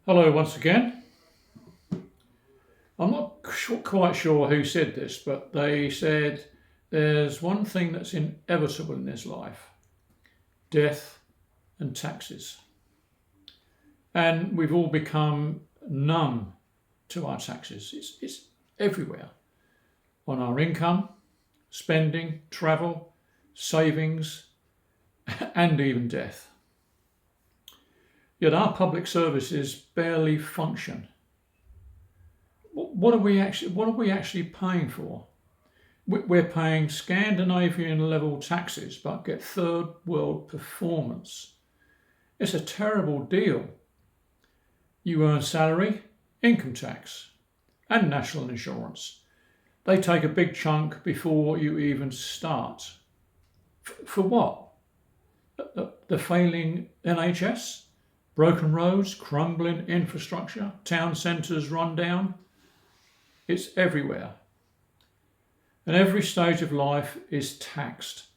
Hello once again. I'm not quite sure who said this, but they said there's one thing that's inevitable in this life: death and taxes. And we've all become numb to our taxes. It's everywhere on our income, spending, travel, savings, and even death. Yet our public services barely function. What are we actually paying for? We're paying Scandinavian level taxes but get third world performance. It's a terrible deal. You earn salary, income tax, and national insurance. They take a big chunk before you even start. For what? The failing NHS? Broken roads, crumbling infrastructure, town centres run down? It's everywhere. And every stage of life is taxed.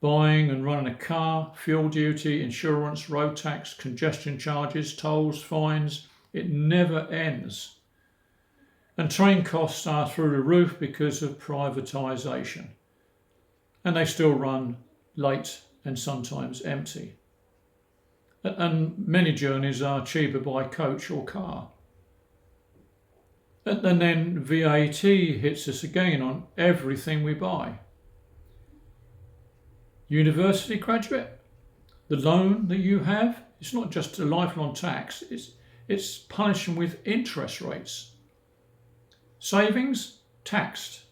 Buying and running a car, fuel duty, insurance, road tax, congestion charges, tolls, fines. It never ends. And train costs are through the roof because of privatisation. And they still run late and sometimes empty. And many journeys are cheaper by coach or car. And then VAT hits us again on everything we buy. University graduate, the loan that you have, it's not just a lifelong tax, it's punishing with interest rates. Savings, taxed.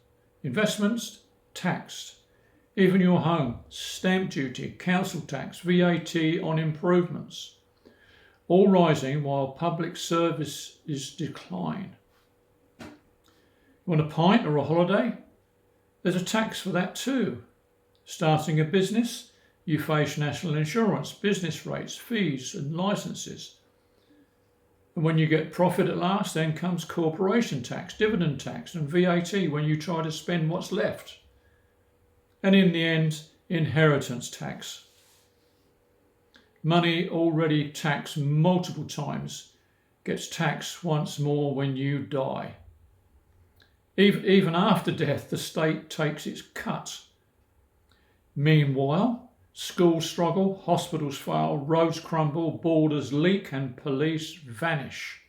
Investments, taxed. Even your home, stamp duty, council tax, VAT on improvements, all rising while public services decline. You want a pint or a holiday? There's a tax for that too. Starting a business, you face national insurance, business rates, fees and licences. And when you get profit at last, then comes corporation tax, dividend tax and VAT when you try to spend what's left. And in the end, inheritance tax. Money already taxed multiple times gets taxed once more when you die. Even after death, the state takes its cut. Meanwhile, schools struggle, hospitals fail, roads crumble, borders leak and police vanish.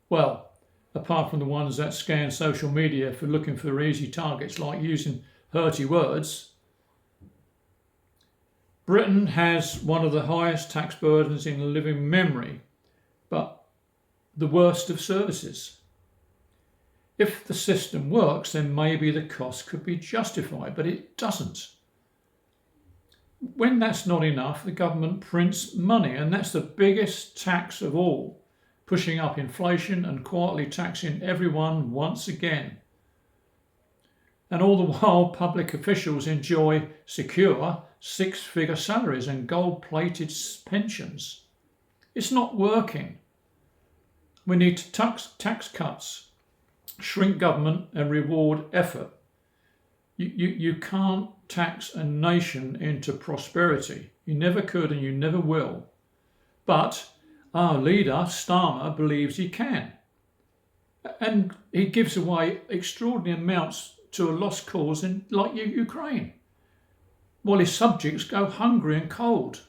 Well, apart from the ones that scan social media for looking for easy targets like using hurty words. Britain has one of the highest tax burdens in living memory, but the worst of services. If the system works, then maybe the cost could be justified, but it doesn't. When that's not enough, the government prints money, and that's the biggest tax of all, pushing up inflation and quietly taxing everyone once again. And all the while, public officials enjoy secure six-figure salaries and gold-plated pensions. It's not working. We need tax cuts, shrink government and reward effort. You can't tax a nation into prosperity. You never could and you never will. But our leader, Starmer, believes he can. And he gives away extraordinary amounts to a lost cause like Ukraine, while his subjects go hungry and cold.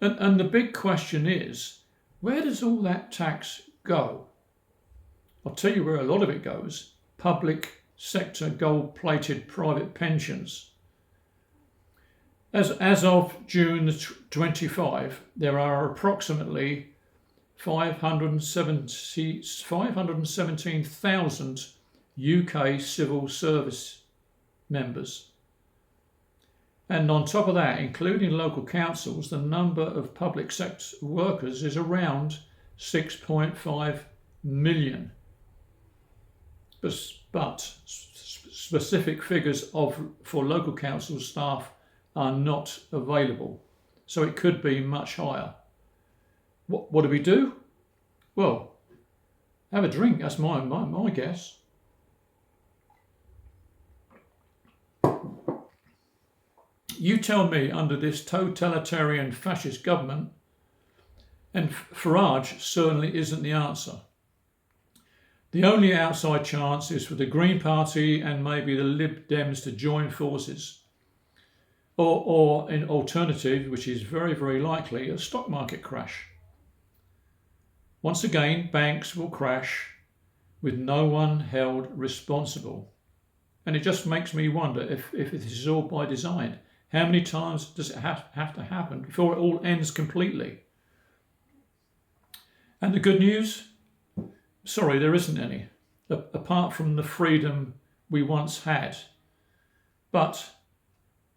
And the big question is, where does all that tax go? I'll tell you where a lot of it goes: public sector gold-plated private pensions. As of June 25, there are approximately 517,000 UK civil service members. And on top of that, including local councils, the number of public sector workers is around 6.5 million. But specific figures for local council staff are not available, so it could be much higher. What do we do? Well, have a drink. That's my guess. You tell me, under this totalitarian fascist government, And Farage certainly isn't the answer. The only outside chance is for the Green Party and maybe the Lib Dems to join forces. Or an alternative, which is very, very likely, a stock market crash. Once again, banks will crash with no one held responsible. And it just makes me wonder if this is all by design. How many times does it have to happen before it all ends completely? And the good news? Sorry, there isn't any, apart from the freedom we once had. But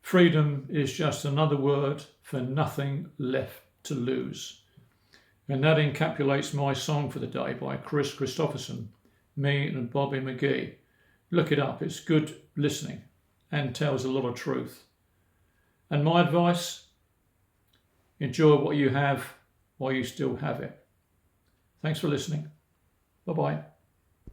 freedom is just another word for nothing left to lose. And that encapsulates my song for the day by Kris Kristofferson, me and Bobby McGee. Look it up, it's good listening and tells a lot of truth. And my advice, enjoy what you have while you still have it. Thanks for listening. Bye-bye.